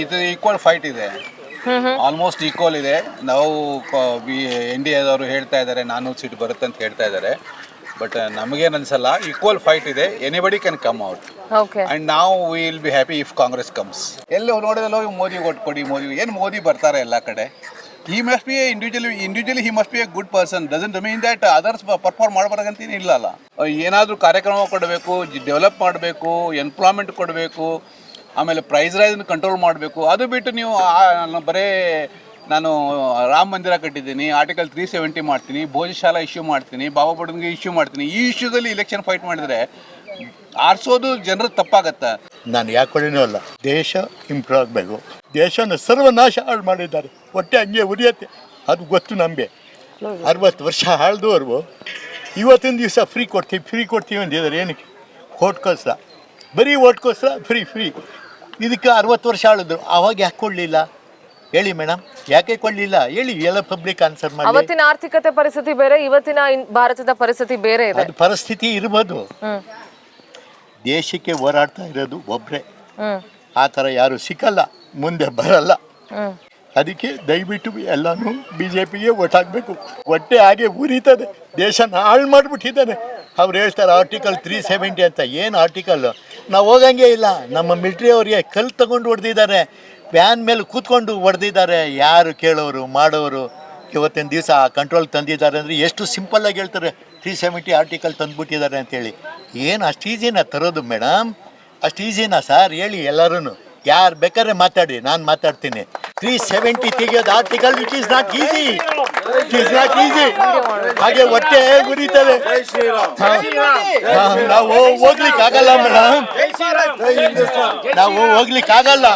ಇದು equal fight ಇದೆ, almost equal ಇದೆ. ನಾವು NDAದವರು ಹೇಳ್ತಾ ಇದ್ದಾರೆ 400 ಸೀಟ್ ಬರುತ್ತೆ ಅಂತ ಹೇಳ್ತಾ ಇದ್ದಾರೆ. ಬಟ್ ನಮಗೇನು ಅನ್ಸಲ್ಲ, ಈಕ್ವಲ್ ಫೈಟ್ ಇದೆ. Anybody can come out and ನಾವು will be happy if Congress comes. ಎಲ್ಲೋ ನೋಡಿದಲ್ಲೋ ಮೋದಿ ಓಟ್ ಕೊಡಿ, ಮೋದಿ ಬರ್ತಾರೆ ಎಲ್ಲ ಕಡೆ. he must be individually he must be a good person. Doesn't mean that others perform ಮಾಡಬಾರ್ದಂತೀನಿ ಇಲ್ಲಲ್ಲ. ಏನಾದರೂ ಕಾರ್ಯಕ್ರಮ ಕೊಡಬೇಕು, ಡೆವಲಪ್ ಮಾಡಬೇಕು, ಎಂಪ್ಲಾಯ್ಮೆಂಟ್ ಕೊಡಬೇಕು, ಆಮೇಲೆ ಪ್ರೈಸ್ ರೈಸನ್ನು ಕಂಟ್ರೋಲ್ ಮಾಡಬೇಕು. ಅದು ಬಿಟ್ಟು ನೀವು ಬರೀ ನಾನು ರಾಮ ಮಂದಿರ ಕಟ್ಟಿದ್ದೀನಿ, ಆರ್ಟಿಕಲ್ 370 ಮಾಡ್ತೀನಿ, ಭೋಜಶಾಲಾ ಇಶ್ಯೂ ಮಾಡ್ತೀನಿ, ಬಾಬಾ ಬುಡನ್ಗೆ ಇಶ್ಯೂ ಮಾಡ್ತೀನಿ, ಈ ಇಶ್ಯೂದಲ್ಲಿ ಇಲೆಕ್ಷನ್ ಫೈಟ್ ಮಾಡಿದರೆ ಆರಿಸೋದು ಜನರು ತಪ್ಪಾಗತ್ತೆ. ನಾನು ಯಾಕೊಡೇನೂ ಅಲ್ಲ, ದೇಶ ಇಂಪ್ರೂವ್ ಆಗಬೇಕು. ದೇಶನ ಸರ್ವನಾಶ ಹಾಳು ಮಾಡಿದ್ದಾರೆ, ಹೊಟ್ಟೆ ಹಂಗೆ ಉರಿಯತ್ತೆ. ಅದು ಗೊತ್ತು ನಮಗೆ. 60 ವರ್ಷ ಹಾಳ್ದವ್ರು ಇವತ್ತಿನ ದಿವಸ ಫ್ರೀ ಕೊಡ್ತೀವಿ ಅಂದಿದ್ದಾರೆ. ಏನಕ್ಕೆ? ಓಟ್ಕೋಸ್ಕರ, ಬರೀ ಓಟ್ಕೋಸ್ಕರ ಫ್ರೀ. ಇದಕ್ಕೆ 60 ವರ್ಷ ಆಳಿದ್ರು. ಆವಾಗ ಯಾಕೆ ಕೊಡಲಿಲ್ಲ ಹೇಳಿ ಮೇಡಮ್? ಯಾಕೆ ಕೊಡಲಿಲ್ಲ ಹೇಳಿ? ಎಲ್ಲ ಪಬ್ಲಿಕ್ ಆನ್ಸರ್ ಮಾಡಿ. ಅವತ್ತಿನ ಆರ್ಥಿಕತೆ ಪರಿಸ್ಥಿತಿ ಬೇರೆ, ಇವತ್ತಿನ ಭಾರತದ ಪರಿಸ್ಥಿತಿ ಬೇರೆ ಇದೆ. ಅದು ಪರಿಸ್ಥಿತಿ ಇರ್ಬೋದು. ದೇಶಕ್ಕೆ ಹೋರಾಡ್ತಾ ಇರೋದು ಒಬ್ಬರೇ. ಆ ಥರ ಯಾರು ಸಿಕ್ಕಲ್ಲ, ಮುಂದೆ ಬರಲ್ಲ. ಅದಕ್ಕೆ ದಯವಿಟ್ಟು ಎಲ್ಲನೂ BJPಗೆ ಓಟ್ ಹಾಕಬೇಕು. ಹೊಟ್ಟೆ ಹಾಗೆ ಉರಿತದೆ, ದೇಶನ ಹಾಳು ಮಾಡಿಬಿಟ್ಟಿದ್ದಾನೆ. ಅವ್ರು ಹೇಳ್ತಾರೆ ಆರ್ಟಿಕಲ್ 370 ಅಂತ. ಏನು ಆರ್ಟಿಕಲ್? ನಾವು ಹೋಗಂಗೆ ಇಲ್ಲ. ನಮ್ಮ ಮಿಲಿಟ್ರಿ ಅವರಿಗೆ ಕಲ್ಲು ತಗೊಂಡು ಹೊಡೆದಿದ್ದಾರೆ, ವ್ಯಾನ್ ಮೇಲೆ ಕೂತ್ಕೊಂಡು ಹೊಡೆದಿದ್ದಾರೆ. ಯಾರು ಕೇಳೋರು ಮಾಡೋರು? ಇವತ್ತಿನ ದಿವಸ ಕಂಟ್ರೋಲ್ ತಂದಿದ್ದಾರೆ ಅಂದರೆ ಎಷ್ಟು ಸಿಂಪಲ್ಲಾಗಿ ಹೇಳ್ತಾರೆ, 370 ಆರ್ಟಿಕಲ್ ತಂದುಬಿಟ್ಟಿದ್ದಾರೆ ಅಂತೇಳಿ. ಏನು ಅಷ್ಟು ಈಸಿನಾ ತರೋದು ಮೇಡಮ್? ಅಷ್ಟು ಈಸಿನಾ ಸರ್? ಹೇಳಿ ಎಲ್ಲರೂ. ಯಾರು ಬೇಕಾದ್ರೆ ಮಾತಾಡಿ, ನಾನು ಮಾತಾಡ್ತೀನಿ. 370 ತೆಗೆಯೋದು article it is not easy. ಹಾಗೆ ಹೊಟ್ಟೆ ಉರಿತದೆ. ನಾವು ಹೋಗ್ಲಿಕ್ಕಾಗಲ್ಲ ಮೇಡಮ್, ನಾವು ಹೋಗ್ಲಿಕ್ಕಾಗಲ್ಲ.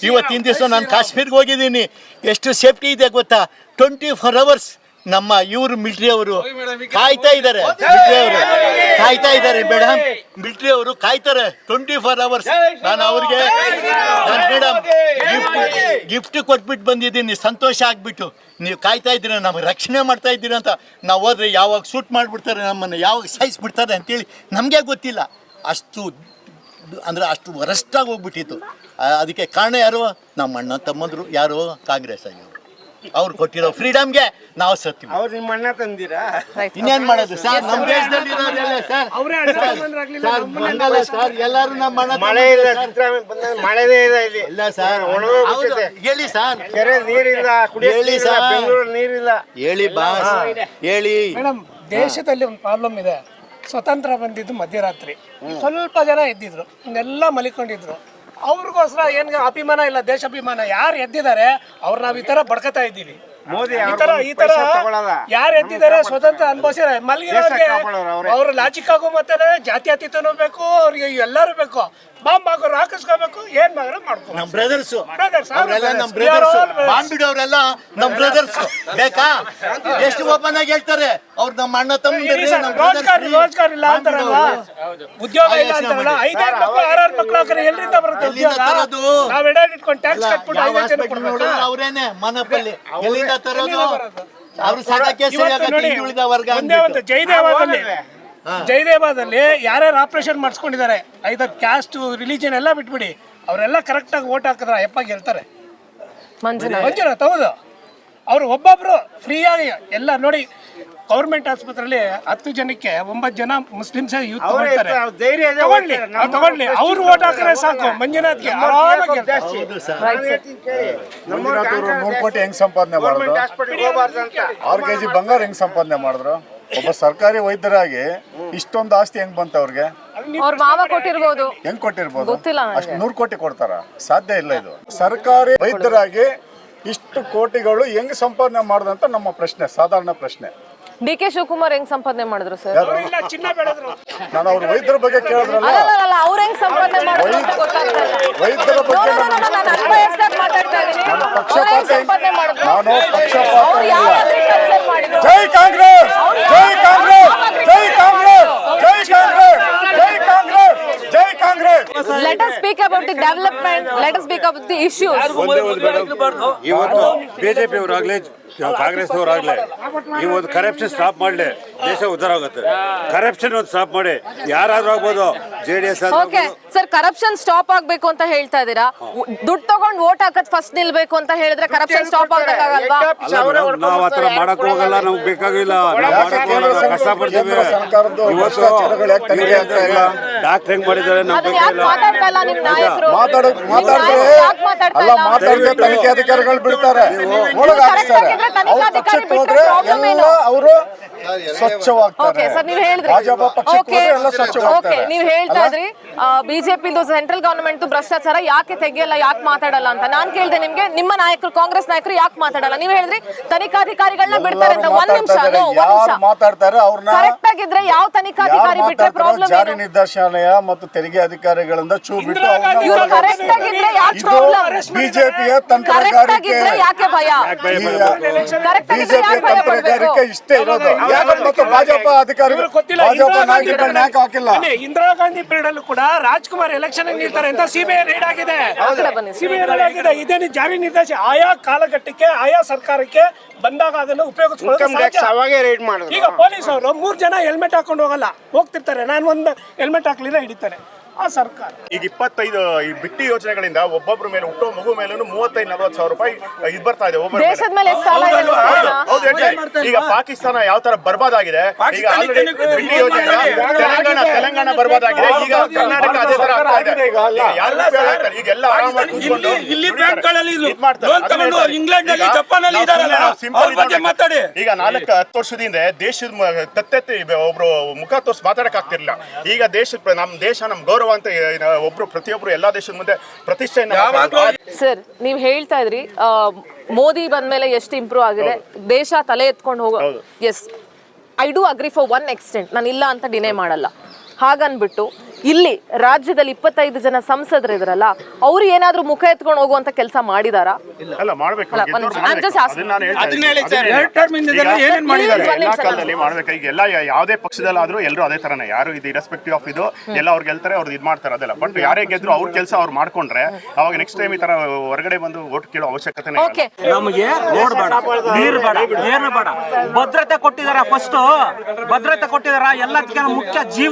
ಇವತ್ತಿನ ದಿವಸ ನಾನು ಕಾಶ್ಮೀರ್ಗೆ ಹೋಗಿದ್ದೀನಿ. ಎಷ್ಟು ಸೇಫ್ಟಿ ಇದೆ ಗೊತ್ತಾ? 24 hours ನಮ್ಮ ಇವರು ಮಿಲಿಟ್ರಿ ಅವರು ಕಾಯ್ತಾ ಇದ್ದಾರೆ. ಮೇಡಮ್, ಮಿಲಿಟ್ರಿ ಅವರು ಕಾಯ್ತಾರೆ 24 hours. ನಾನು ಅವ್ರಿಗೆ ಮೇಡಮ್ ಗಿಫ್ಟ್ ಕೊಟ್ಬಿಟ್ಟು ಬಂದಿದ್ದೀನಿ, ಸಂತೋಷ ಆಗ್ಬಿಟ್ಟು. ನೀವು ಕಾಯ್ತಾ ಇದ್ದೀರ, ನಮಗೆ ರಕ್ಷಣೆ ಮಾಡ್ತಾ ಇದ್ದೀರ ಅಂತ. ನಾವು ಹೋದ್ರೆ ಯಾವಾಗ ಶೂಟ್ ಮಾಡಿಬಿಡ್ತಾರೆ, ನಮ್ಮನ್ನು ಯಾವಾಗ ಸಾಯಿಸ್ಬಿಡ್ತಾರೆ ಅಂತೇಳಿ ನಮಗೆ ಗೊತ್ತಿಲ್ಲ. ಅಷ್ಟು ಅಂದರೆ ಅಷ್ಟು ವರಷ್ಟಾಗಿ ಹೋಗ್ಬಿಟ್ಟಿತ್ತು. ಅದಕ್ಕೆ ಕಾರಣ ಯಾರು? ನಮ್ಮ ಅಣ್ಣ ತಮ್ಮಂದರು ಯಾರು? ಕಾಂಗ್ರೆಸ್ ಆಗಿರು. ಅವ್ರು ಕೊಟ್ಟಿರೋ ಫ್ರೀಡಮ್ಗೆ ನಾವು ಸತ್ತೀವಿ. ಅವ್ರು ನಿಮ್ಮ ಅಣ್ಣ ತಂದಿರಾ? ಇನ್ನೇನು ಮಾಡೋದು ಸರ್? ನಮ್ಮ ದೇಶದಲ್ಲಿ ಇರೋದೆಲ್ಲ ಸರ್ ಎಲ್ಲರೂ ನಮ್ಮ ಅಣ್ಣ. ಮಳೆ ಇಲ್ಲ, ಮಳೆದೇ ಇಲ್ಲ ಇಲ್ಲಿ. ಇಲ್ಲ ಸರ್, ಹೇಳಿ ಸರ್. ಕೆರೆ ನೀರಿಲ್ಲ, ಹೇಳಿ ಸರ್. ಬೆಂಗಳೂರು ನೀರಿಲ್ಲ. ಹೇಳಿ ಬಾಸ್, ಹೇಳಿ ಮೇಡಮ್. ದೇಶದಲ್ಲಿ ಒಂದು ಪ್ರಾಬ್ಲಮ್ ಇದೆ. ಸ್ವತಂತ್ರ ಬಂದಿದ್ದು ಮಧ್ಯರಾತ್ರಿ, ಸ್ವಲ್ಪ ಜನ ಎದ್ದಿದ್ರು, ಇನ್ನೆಲ್ಲ ಮಲಿಕೊಂಡಿದ್ರು. ಅವ್ರಿಗೋಸ್ಕರ ಏನು ಅಭಿಮಾನ ಇಲ್ಲ, ದೇಶಾಭಿಮಾನ. ಯಾರು ಎದ್ದಿದ್ದಾರೆ ಅವ್ರು ನಾವು ಈ ತರ ಬಡ್ಕತಾ ಇದ್ದೀವಿ. ಮೋದಿ ಈ ತರ ಯಾರು ಎದ್ದಿದ್ದಾರೆ, ಸ್ವತಂತ್ರ ಅನುಭವಿಸಿದ್ರೆ ಮಲಗಿರೋರಿಗೆ ಅವ್ರ ಲಾಜಿಕ್ ಆಗೋ ಮತ್ತೆ ಜಾತ್ಯತೀತನೂ ಬೇಕು, ಅವ್ರಿಗೆ ಎಲ್ಲರೂ ಬೇಕು. ಬಾಂಬ್ ಹಾಕೋರು ಹಾಕಿಸ್ಕೋಬೇಕು, ಏನ್ ಮಾಡ್ರೆ ಮಾಡ್ಕೊ. ನಮ್ಮ ಬ್ರದರ್ಸ್ ಅವರೆಲ್ಲ ನಮ್ಮ ಬ್ರದರ್ಸ್. ಬಾಂಬಿಡೋರೆಲ್ಲ ನಮ್ಮ ಬ್ರದರ್ಸ್. ಬೇಕಾ? ಎಷ್ಟು ಓಪನ್ ಆಗಿ ಹೇಳ್ತಾರೆ ಅವ್ರು. ನಮ್ಮ ಅಣ್ಣ ತಮ್ಮ ರೋಜ್ಗಾರ್ ಇಲ್ಲ ಅಂತಾರಲ್ಲ, ಉದ್ಯೋಗ ಇಲ್ಲ ಅಂತಾರಲ್ಲ. 5 ಮಕ್ಕಳು 6 ಮಕ್ಕಳು ಹಾಕಿದ್ರೆ ಎಲ್ಲಿಂದ ಬರುತ್ತೆ ಉದ್ಯೋಗ? ನಾವ್ ಎಡೆ ಇಟ್ಕೊಂಡು ಟ್ಯಾಕ್ಸ್ ಕಟ್ಬಿಟ್ಟು 5 ಜನ ಕೊಡ್ಬೇಕು. ಅವ್ರೇನೆ ಮನಪಲ್ಲಿ ಎಲ್ಲಿಂದ ತರೋದು? ಅವ್ರು ಸಾಕಕ್ಕೆ ಉಳಿದ ವರ್ಗ. ಒಂದೇ ಒಂದು ಜಯದೇವದಲ್ಲಿ ಯಾರ್ಯಾರು ಆಪರೇಷನ್ ಮಾಡಿಸ್ಕೊಂಡಿದ್ದಾರೆ, ಐದರ್ ಕ್ಯಾಸ್ಟ್ ರಿಲಿಜನ್ ಎಲ್ಲ ಬಿಟ್ಬಿಡಿ, ಅವರೆಲ್ಲ ಕರೆಕ್ಟ್ ಆಗಿ ಓಟ್ ಹಾಕಿದ್ರೆ ಅಯ್ಯಪ್ಪ ಗೆಲ್ತಾರೆ. ಮಂಜುನಾಥ್ ಹೌದು. ಅವ್ರು ಒಬ್ಬೊಬ್ರು ಫ್ರೀಯಾಗಿ ಎಲ್ಲ ನೋಡಿ. ಗೌರ್ಮೆಂಟ್ ಆಸ್ಪತ್ರೆಯಲ್ಲಿ 10 ಜನಕ್ಕೆ 9 ಜನ ಮುಸ್ಲಿಮ್ಸ್ ಯೂತ್ ತಗೊಳ್ಳಿ. ಅವ್ರು ಓಟ್ ಹಾಕಿದ್ರೆ ಸಾಕು ಮಂಜುನಾಥ್ಗೆ. ಮಂಜುನಾಥ್ ಅವರು 100 ಕೋಟಿ ಹೆಂಗ್ ಸಂಪಾದನೆ ಮಾಡಿದ್ರು? 6 kg ಬಂಗಾರ ಹೆಂಗ್ ಸಂಪಾದನೆ ಮಾಡಿದ್ರು? ಒಬ್ಬ ಸರ್ಕಾರಿ ವೈದ್ಯರಾಗಿ ಇಷ್ಟೊಂದು ಆಸ್ತಿ ಹೆಂಗ್ ಬಂತ ಅವ್ರಿಗೆ? ಹೆಂಗ್ ಕೊಟ್ಟಿರ್ಬೋದು? ಅಷ್ಟು 100 ಕೋಟಿ ಕೊಡ್ತಾರ? ಸಾಧ್ಯ ಇಲ್ಲ. ಇದು ಸರ್ಕಾರಿ ವೈದ್ಯರಾಗಿ ಇಷ್ಟು ಕೋಟಿಗಳು ಹೆಂಗ್ ಸಂಪಾದನೆ ಮಾಡುದಂತ ನಮ್ಮ ಪ್ರಶ್ನೆ, ಸಾಧಾರಣ ಪ್ರಶ್ನೆ. DK ಶಿವಕುಮಾರ್ ಹೆಂಗ್ ಸಂಪಾದನೆ ಮಾಡಿದ್ರು ಸರ್? ನಾನು ಅವ್ರ ವೈದ್ಯರ ಬಗ್ಗೆ ಕೇಳಿದ್ರಲ್ಲ, ಅವ್ರ ಹೆಂಗ್ ಸಂಪಾದನೆ ಮಾಡಿದ್ರು ಅಂತ ಗೊತ್ತಾಗ್ತಾ ಇಲ್ಲ. ವೈದ್ಯರ ಬಗ್ಗೆ ನಾನು ಪಕ್ಷಪಾತ ಇಲ್ಲ. ಜೈ ಕಾಂಗ್ರೆಸ್, ಜೈ ಕಾಂಗ್ರೆಸ್, ಜೈ ಕಾಂಗ್ರೆಸ್, ಜೈ ಕಾಂಗ್ರೆಸ್, ಜೈ ಕಾಂಗ್ರೆಸ್, ಜೈ Congress. Let us speak about the development. Let us speak about the issues. ಇವತ್ತು BJP ಅವರಾಗ್ಲಿ ಕಾಂಗ್ರೆಸ್ನವರಾಗ್ಲಿ ನೀವು ಒಂದು ಕರಪ್ಷನ್ ಸ್ಟಾಪ್ ಮಾಡಲಿ, ದೇಶ ಉದ್ಧಾರ ಆಗುತ್ತೆ. ಕರಪ್ಷನ್ ಒಂದು ಸ್ಟಾಪ್ ಮಾಡಿ, ಯಾರಾದ್ರೂ ಆಗ್ಬೋದು, JDS okay sir, corruption stop ಆಗ್ಬೇಕು ಅಂತ ಹೇಳ್ತಾ ಇದ್ದೀರಾ. ದುಡ್ಡು ತಗೊಂಡು ವೋಟ್ ಹಾಕದ್ ಫಸ್ಟ್ ನಿಲ್ಬೇಕು ಅಂತ ಹೇಳಿದ್ರೆ ಕರಪ್ಷನ್ ಸ್ಟಾಪ್ ಆಗಲ್ವಾ? ನಾವು ಆತರ ಮಾಡಕ್ ಹೋಗಲ್ಲ, ನಮ್ಗೆ ಬೇಕಾಗಿಲ್ಲ, ನಾವು ಮಾಡಕ್ ಹೋಗಲ್ಲ, ಕಷ್ಟಪಡ್ತೀವಿ. ಇವತ್ತು ಡಾಕ್ಟರ್ ಹೆಂಗ್ ಮಾಡಿದ್ದಾರೆ ನಮ್ಗೆ ಅದನ್ನ ಯಾಕೆ ಬೇಕಾಗಿಲ್ಲ. ಮಾತಾಡ್ತಾ ಇಲ್ಲ ನಿಮ್ ನಾಯಕರು? ಮಾತಾಡ್ತಾರೆ ಮಾತಾಡ್ದೆ ತನಿಖೆ ಅಧಿಕಾರಿಗಳು ಬಿಡ್ತಾರೆ, ಒಳಗೆ ಹಾಕ್ತಾರೆ. ಅವ್ರ ಪಕ್ಷಕ್ಕೆ ಹೋದ್ರೆ ಎಲ್ಲ ಅವರು ಸ್ವಚ್ಛವಾಗ್ತಾರೆ. ಓಕೆ ಸರ್, ನೀವು ಹೇಳಿದ್ರಿ. ಭಾಜಪ ಪಕ್ಷಕ್ಕೆ ಹೋದ್ರೆ ಎಲ್ಲ ಓಕೆ, ಸ್ವಚ್ಛವಾಗ್ತಾರೆ. ನೀವು ಹೇಳ್ತಾ ಇದ್ರಿ ಬಿಜೆಪಿದು ಸೆಂಟ್ರಲ್ ಗವರ್ನಮೆಂಟ್ ಭ್ರಷ್ಟಾಚಾರ ಯಾಕೆ ತೆಗಿಯಲ್ಲ, ಯಾಕೆ ಮಾತಾಡಲ್ಲ ಅಂತ. ನಾನ್ ಕೇಳ್ದೆ ನಿಮ್ಗೆ, ನಿಮ್ಮ ನಾಯಕರು, ಕಾಂಗ್ರೆಸ್ ನಾಯಕರು ಯಾಕೆ ಮಾತಾಡಲ್ಲ? ನೀವು ಹೇಳಿದ್ರಿ ತನಿಖಾಧಿಕಾರಿಗಳನ್ನ ಬಿಡ್ತಾರೆ ಅಂತ. ಒಂದ್ ನಿಮಿಷ ಯಾರು ಮಾತಾಡ್ತಾರೆ ಅವ್ರನ್ನ ಕರೆಕ್ಟ್ ಆಗಿದ್ರೆ ಯಾವ ತನಿಖಾಧಿಕಾರಿ ಬಿಟ್ರೆ ಪ್ರಾಬ್ಲಮ್ ಜಾರಿ ಏನು? ನಿರ್ದೇಶನಾಲಯ ಮತ್ತು ತೆರಿಗೆ ಅಧಿಕಾರಿಗಳಿಂದ ಚೂ ಬಿಟ್ಟು ಇವ್ರು ಕರೆಕ್ಟ್ ಆಗಿದ್ರೆ ಯಾಕೆ ಇದು ಪ್ರಾಬ್ಲಮ್? ಬಿಜೆಪಿಯ ಕರೆಕ್ಟ್ ತಂತ್ರಗಾರಿಕೆ. ಆಗಿದ್ರೆ ಯಾಕೆ ಭಯ? ಕರೆಕ್ಟ್ ಆಗಿದ್ರೆ ಬಿಜೆಪಿಯ ಯಾಕೆ ಭಯ ಪಡ್ಬೇಕು? ತಂತ್ರಗಾರಿಕೆ ಇಷ್ಟೇ ಇರೋದು. ಯಾಕಂದ್ರೆ ಮತ್ತು ಭಾಜಪ ಅಧಿಕಾರಿಗಳು ಭಾಜಪ ನಾಯಕರನ್ನ ಯಾಕೆ ಹಾಕಿಲ್ಲ? ಇಂದಿರಾ ಗಾಂಧಿ ಪೀರಿಯಡ್ ಅಲ್ಲೂ ಕೂಡ ರಾಜ್ಕುಮಾರ್ ಎಲೆಕ್ಷನ್ ನಿಲ್ತಾರೆ ಅಂತ CBI ರೈಡ್ ಆಗಿದೆ. ಆ ಕಡೆ ಬನ್ನಿ. CBI ರೈಡ್ ಆಗಿದೆ. ಇದೇನು ಜಾರಿ ನಿರ್ದೇಶ ಆಯಾ ಕಾಲಘಟ್ಟಕ್ಕೆ ಆಯಾ ಸರ್ಕಾರಕ್ಕೆ ಬಂದಾಗ ಅದನ್ನು ಇನ್ಕಮ್ ಟ್ಯಾಕ್ಸ್ ಅವಾಗೇ ರೇಟ್ ಮಾಡಿದ್ರು. ಈಗ ಪೊಲೀಸ್ ಅವರು 3 ಜನ ಹೆಲ್ಮೆಟ್ ಹಾಕೊಂಡು ಹೋಗಲ್ಲ, ಹೋಗ್ತಿರ್ತಾರೆ. ನಾನು ಒಂದು ಹೆಲ್ಮೆಟ್ ಹಾಕ್ಲಿಲ್ಲ ಹಿಡಿತಾರೆ ಆ ಸರ್ಕಾರ. ಈಗ 25 ಈ ಬಿಟ್ಟಿ ಯೋಜನೆಗಳಿಂದ ಒಬ್ಬೊಬ್ರ ಮೇಲೆ ಹುಟ್ಟೋ ಮಗು ಮೇಲೂ 35-40 ಸಾವಿರ ರೂಪಾಯಿ ಇದು ಬರ್ತಾ ಇದೆ ಒಬ್ಬರ ದೇಶದ ಮೇಲೆ ಎಷ್ಟು ಸಾಲ ಇದೆ ಗೊತ್ತಾ? ಹೌದು ಹೇಳ್ತೀನಿ. ಈಗ ಪಾಕಿಸ್ತಾನ ಯಾವ ತರ ಬರ್ಬಾದ್ ಆಗಿದೆ, ಈಗ ಆಲ್ರೆಡಿ ಬಿಟ್ಟಿ ಯೋಜನೆ ತೆಲಂಗಾಣ ಬರ್ಬಾದ್ ಆಗಿದೆ, ಈಗ ಕರ್ನಾಟಕ ಅದೇ ತರ ಆಗ್ತಾ ಇದೆ. ಯಾರು ಉಪಯೋಗ ಆಗ್ತಾರೆ? ಈಗ ಎಲ್ಲ ಆರಾಮಾಗಿ ಕೂತ್ಕೊಂಡು ಇಲ್ಲಿ ಬ್ಯಾಂಕ್ಗಳಲ್ಲಿ ಇದ್ ಮಾಡ್ತಾರೆ. ಲೋನ್ ತಗೊಂಡು ಇಂಗ್ಲೆಂಡ್ ನಲ್ಲಿ ಜಪಾನ್ ಅಲ್ಲಿ ಇದಾರಲ್ಲ, ಅವ್ರ ಬಗ್ಗೆ ಮಾತಾಡಿ. ಈಗ 4-10 ವರ್ಷದಿಂದ ದೇಶದ ತತ್ತೆತ್ತಿ ಒಬ್ರು ಮುಖ ತೋರಿಸಿ ಮಾತಾಡಕ್ ಆಗ್ತಿರ್ಲಿಲ್ಲ. ಈಗ ನಮ್ಮ ದೇಶ ನಮ್ಮ ಗೌರವ ಅಂತ ಒಬ್ರು ಪ್ರತಿಯೊಬ್ರು ಎಲ್ಲಾ ದೇಶದ ಮುಂದೆ ಪ್ರತಿಷ್ಠೆಯನ್ನು. ಸರ್, ನೀವು ಹೇಳ್ತಾ ಇದ್ರಿ ಮೋದಿ ಬಂದ್ಮೇಲೆ ಎಷ್ಟು ಇಂಪ್ರೂವ್ ಆಗಿದೆ, ದೇಶ ತಲೆ ಎತ್ಕೊಂಡು ಹೋಗೋ. Yes, I do agree for one extent, ನಾನು ಇಲ್ಲ ಅಂತ ಡಿನೇ ಮಾಡಲ್ಲ. ಹಾಗನ್ಬಿಟ್ಟು ಇಲ್ಲಿ ರಾಜ್ಯದಲ್ಲಿ 25 ಜನ ಸಂಸದರು ಇದ್ರಲ್ಲ, ಅವ್ರು ಏನಾದ್ರೂ ಮುಖ ಎತ್ಕೊಂಡು ಹೋಗುವಂತ ಕೆಲಸ ಮಾಡಿದಾರಾ? ಅಲ್ಲ, ಮಾಡ್ಬೇಕು. ಎಲ್ಲಾ ಕಾಲದಲ್ಲಿ ಮಾಡ್ಬೇಕು. ಈಗ ಎಲ್ಲ ಯಾವುದೇ ಪಕ್ಷದಲ್ಲಾದ್ರೂ ಎಲ್ಲರೂ ಅದೇ ತರನೇ, ಯಾರು ಇದು ಇರೆಸ್ಪೆಕ್ಟಿವ್ ಆಫ್ ಇದು ಎಲ್ಲ ಅವ್ರು ಗೆಲ್ತಾರೆ, ಅವ್ರು ಇದು ಮಾಡ್ತಾರೆ, ಅದೆಲ್ಲ. ಬಟ್ ಯಾರೇ ಗೆದ್ರು ಅವ್ರ ಕೆಲಸ ಅವ್ರು ಮಾಡ್ಕೊಂಡ್ರೆ ಅವಾಗ ನೆಕ್ಸ್ಟ್ ಟೈಮ್ ಈ ತರ ಹೊರಗಡೆ ಬಂದು ವೋಟ್ ಕೇಳೋ ಅವಶ್ಯಕತೆ ಓಕೆ, ನಮಗೆ ರೋಡ್ ಬೇಡ, ನೀರು ಬೇಡ, ಏನು ಬೇಡ, ಭದ್ರತೆ ಕೊಟ್ಟಿದಾರ. ಫಸ್ಟ್ ಭದ್ರತೆ ಕೊಟ್ಟಿದಾರ. ಎಲ್ಲದಕ್ಕಿಂತ ಮುಖ್ಯ ಜೀವ.